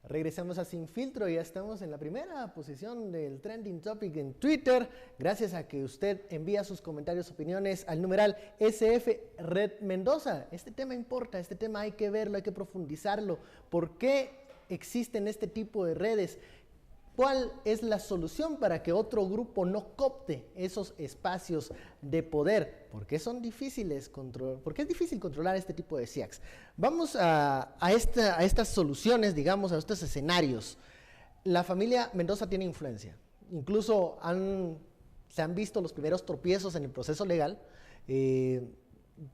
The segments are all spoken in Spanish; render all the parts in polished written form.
Regresamos a Sin Filtro, ya estamos en la primera posición del Trending Topic en Twitter, gracias a que usted envía sus comentarios, opiniones al numeral SF Red Mendoza. Este tema importa, este tema hay que verlo, hay que profundizarlo. ¿Por qué existen este tipo de redes? ¿Cuál es la solución para que otro grupo no coopte esos espacios de poder? ¿Por qué son difíciles controlar? ¿Por qué es difícil controlar este tipo de SIACs? Vamos a estas soluciones, digamos, a estos escenarios. La familia Mendoza tiene influencia. Incluso se han visto los primeros tropiezos en el proceso legal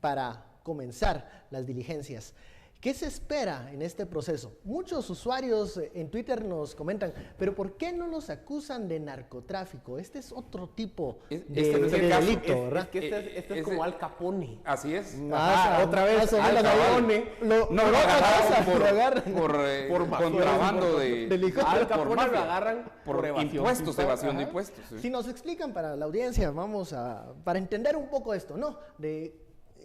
para comenzar las diligencias. ¿Qué se espera en este proceso? Muchos usuarios en Twitter nos comentan, pero ¿por qué no los acusan de narcotráfico? Este es otro tipo de delito, ¿verdad? Este es como Al Capone. Así es. Otra vez Al Capone. Lo agarran por contrabando de licor. Al Capone lo agarran por impuestos, evasión de impuestos. Si nos explican para la audiencia, para entender un poco esto, ¿no?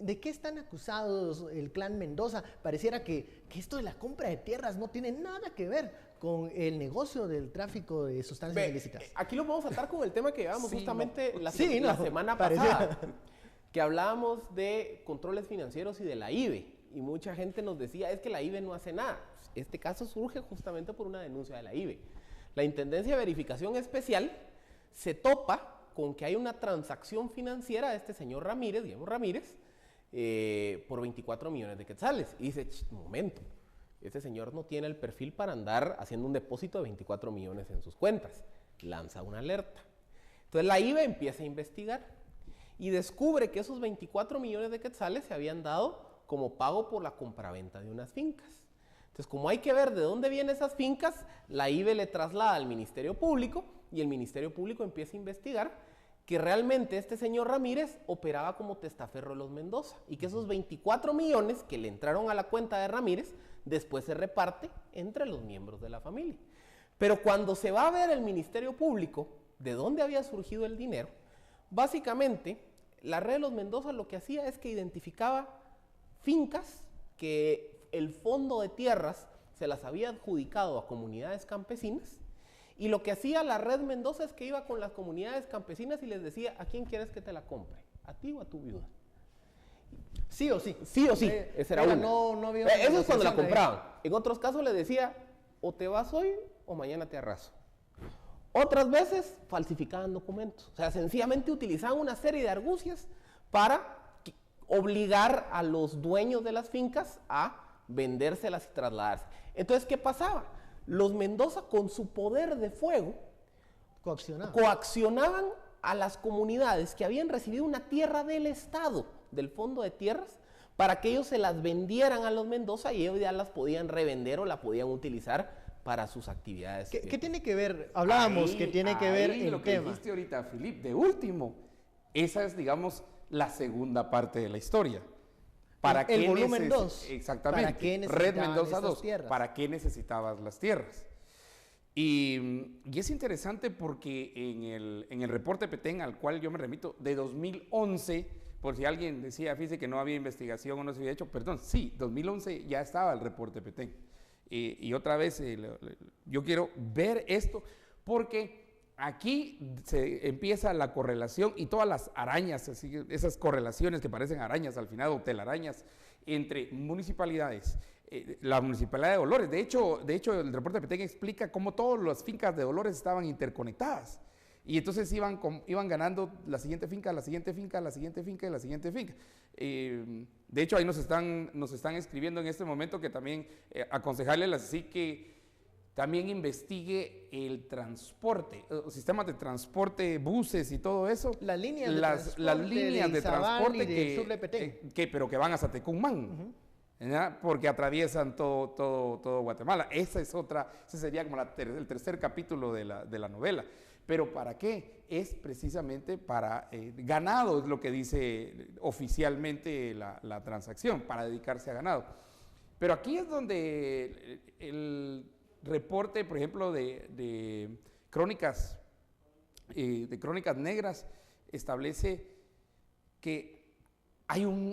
¿De qué están acusados el clan Mendoza? Pareciera que esto de la compra de tierras no tiene nada que ver con el negocio del tráfico de sustancias ilícitas. Aquí lo vamos a atar con el tema que llevamos justamente la semana parecía pasada, que hablábamos de controles financieros y de la IVE. Y mucha gente nos decía, es que la IVE no hace nada. Este caso surge justamente por una denuncia de la IVE. La Intendencia de Verificación Especial se topa con que hay una transacción financiera de este señor Ramírez, Guillermo Ramírez, por 24 millones de quetzales. Y dice, momento, este señor no tiene el perfil para andar haciendo un depósito de 24 millones en sus cuentas. Lanza una alerta. Entonces la IVE empieza a investigar y descubre que esos 24 millones de quetzales se habían dado como pago por la compraventa de unas fincas. Entonces, como hay que ver de dónde vienen esas fincas, la IVE le traslada al Ministerio Público y el Ministerio Público empieza a investigar que realmente este señor Ramírez operaba como testaferro de los Mendoza y que esos 24 millones que le entraron a la cuenta de Ramírez después se reparte entre los miembros de la familia. Pero cuando se va a ver el Ministerio Público de dónde había surgido el dinero, básicamente la red de los Mendoza lo que hacía es que identificaba fincas que el fondo de tierras se las había adjudicado a comunidades campesinas. Y lo que hacía la red Mendoza es que iba con las comunidades campesinas y les decía, ¿a quién quieres que te la compre? ¿A ti o a tu viuda? Sí o sí. Sí o sí, esa era una. No eso es cuando la compraban. En otros casos les decía, o te vas hoy o mañana te arraso. Otras veces falsificaban documentos. O sea, sencillamente utilizaban una serie de argucias para obligar a los dueños de las fincas a vendérselas y trasladarse. Entonces, ¿qué pasaba? Los Mendoza, con su poder de fuego, coaccionaban a las comunidades que habían recibido una tierra del Estado, del Fondo de Tierras, para que ellos se las vendieran a los Mendoza y ellos ya las podían revender o la podían utilizar para sus actividades. ¿Qué tiene que ver? Hablábamos que tiene que ver el lo que tema. dijiste ahorita, Filip, de último, esa es, digamos, la segunda parte de la historia. ¿Para el volumen 2. Exactamente. ¿Para qué Red Mendoza 2. Tierras? ¿Para qué necesitabas las tierras? Y es interesante porque en el reporte Petén al cual yo me remito, de 2011, por si alguien decía, fíjese que no había investigación o no se había hecho, perdón, sí, 2011 ya estaba el reporte Petén. Y otra vez, yo quiero ver esto porque aquí se empieza la correlación y todas las arañas, así, esas correlaciones que parecen arañas al final, o telarañas, entre municipalidades. La municipalidad de Dolores, de hecho el reporte de Petén explica cómo todas las fincas de Dolores estaban interconectadas. Y entonces iban ganando la siguiente finca, la siguiente finca, la siguiente finca y la siguiente finca. De hecho, ahí nos están escribiendo en este momento que también aconsejarles así que también investigue el transporte, sistemas de transporte, buses y todo eso. Las líneas de transporte pero que van hasta Tecumán, porque atraviesan todo Guatemala. Ese sería como el tercer capítulo de la novela. ¿Pero para qué? Es precisamente para ganado, es lo que dice oficialmente la transacción, para dedicarse a ganado. Pero aquí es donde el reporte, por ejemplo, de crónicas negras establece que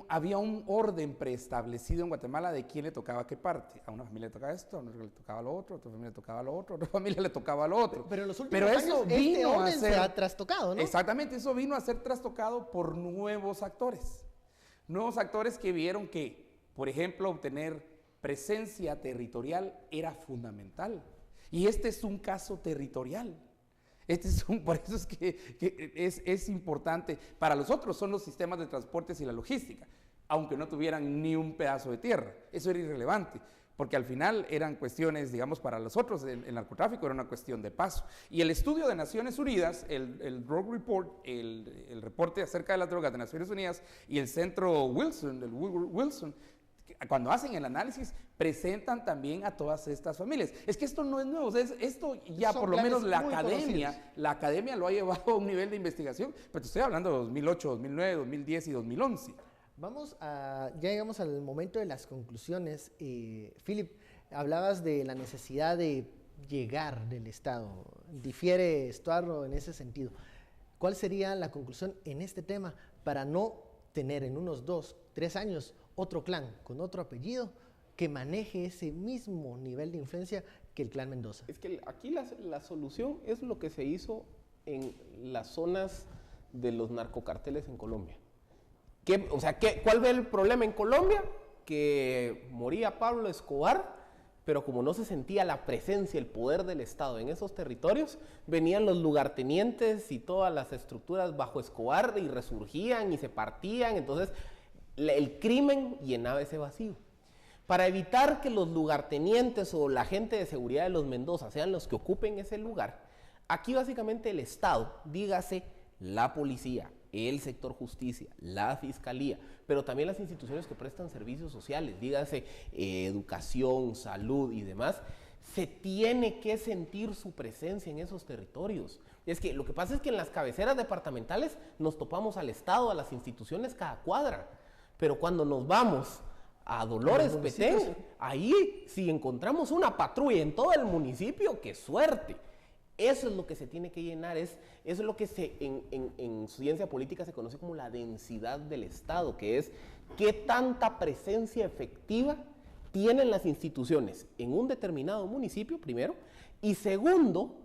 había un orden preestablecido en Guatemala de quién le tocaba qué parte. A una familia le tocaba esto, a una le tocaba lo otro, a otra familia le tocaba lo otro, a otra familia le tocaba lo otro. Pero en los últimos años este orden se ha trastocado, ¿no? Exactamente, eso vino a ser trastocado por nuevos actores. Nuevos actores que vieron que, por ejemplo, obtener presencia territorial era fundamental. Y este es un caso territorial. Por eso es que es importante. Para los otros son los sistemas de transportes y la logística, aunque no tuvieran ni un pedazo de tierra. Eso era irrelevante, porque al final eran cuestiones, digamos, para los otros, el narcotráfico era una cuestión de paso. Y el estudio de Naciones Unidas, el Drug Report, el reporte acerca de las drogas de Naciones Unidas y el centro Wilson, el Wilson, cuando hacen el análisis, presentan también a todas estas familias. Es que esto no es nuevo, esto ya por lo menos la academia lo ha llevado a un nivel de investigación, pero te estoy hablando de 2008, 2009, 2010 y 2011. Ya llegamos al momento de las conclusiones. Philip, hablabas de la necesidad de llegar del Estado. Difiere Estuardo en ese sentido. ¿Cuál sería la conclusión en este tema para no tener en unos 2, 3 años otro clan con otro apellido que maneje ese mismo nivel de influencia que el clan Mendoza? Es que aquí la solución es lo que se hizo en las zonas de los narcocarteles en Colombia. ¿Cuál ve el problema en Colombia? Que moría Pablo Escobar, pero como no se sentía la presencia, el poder del Estado en esos territorios, venían los lugartenientes y todas las estructuras bajo Escobar y resurgían y se partían. Entonces el crimen llenaba ese vacío. Para evitar que los lugartenientes o la gente de seguridad de los Mendoza sean los que ocupen ese lugar, aquí básicamente el Estado, dígase la policía, el sector justicia, la fiscalía, pero también las instituciones que prestan servicios sociales, dígase educación, salud y demás, se tiene que sentir su presencia en esos territorios. Es que lo que pasa es que en las cabeceras departamentales nos topamos al Estado, a las instituciones cada cuadra. Pero cuando nos vamos a Dolores Petén, ahí si encontramos una patrulla en todo el municipio, ¡qué suerte! Eso es lo que se tiene que llenar, eso es lo que en ciencia política se conoce como la densidad del Estado, que es qué tanta presencia efectiva tienen las instituciones en un determinado municipio, primero, y segundo,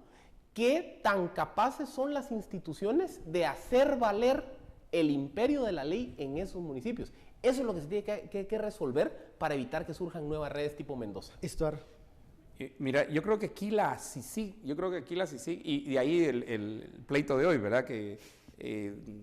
qué tan capaces son las instituciones de hacer valer el imperio de la ley en esos municipios. Eso es lo que se tiene que resolver para evitar que surjan nuevas redes tipo Mendoza. Estuardo. Mira, yo creo que aquí la CICIG, y de ahí el pleito de hoy, ¿verdad? Que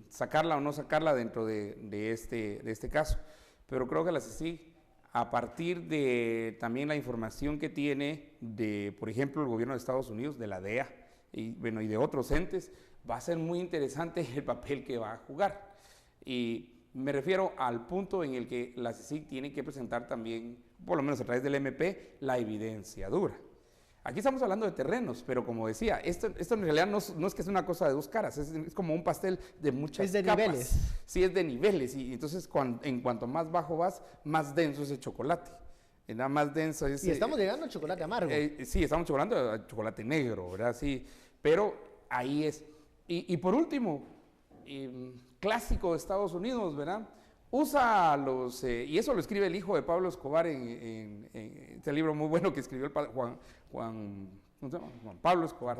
sacarla o no sacarla dentro de este caso. Pero creo que la CICIG, a partir de también la información que tiene de, por ejemplo, el gobierno de Estados Unidos, de la DEA, y de otros entes, va a ser muy interesante el papel que va a jugar. Y me refiero al punto en el que la CICIG tiene que presentar también, por lo menos a través del MP, la evidencia dura. Aquí estamos hablando de terrenos, pero como decía, esto en realidad no es que es una cosa de dos caras, es como un pastel de muchas capas. Niveles. Sí, es de niveles, y entonces en cuanto más bajo vas, más denso es el chocolate. Nada más denso es... Y estamos llegando al chocolate amargo. Sí, estamos hablando de chocolate negro, ¿verdad? Sí, pero ahí es. Y por último, clásico de Estados Unidos, ¿verdad? Usa y eso lo escribe el hijo de Pablo Escobar en este libro muy bueno que escribió el padre Juan Pablo Escobar.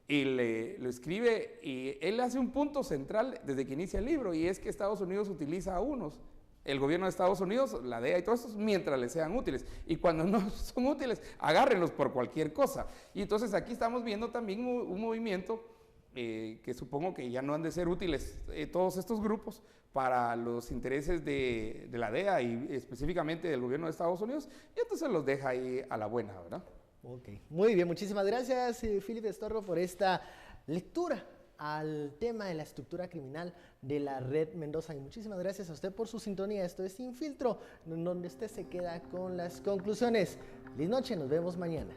Y lo escribe, y él hace un punto central desde que inicia el libro, y es que Estados Unidos utiliza a unos, el gobierno de Estados Unidos, la DEA y todos estos, mientras les sean útiles. Y cuando no son útiles, agárrenlos por cualquier cosa. Y entonces aquí estamos viendo también un movimiento que supongo que ya no han de ser útiles todos estos grupos para los intereses de la DEA y específicamente del gobierno de Estados Unidos, y entonces los deja ahí a la buena, ¿verdad? Ok, muy bien, muchísimas gracias Philip Estorro por esta lectura al tema de la estructura criminal de la Red Mendoza, y muchísimas gracias a usted por su sintonía. Esto es Sin Filtro, donde usted se queda con las conclusiones. Feliz noche, nos vemos mañana.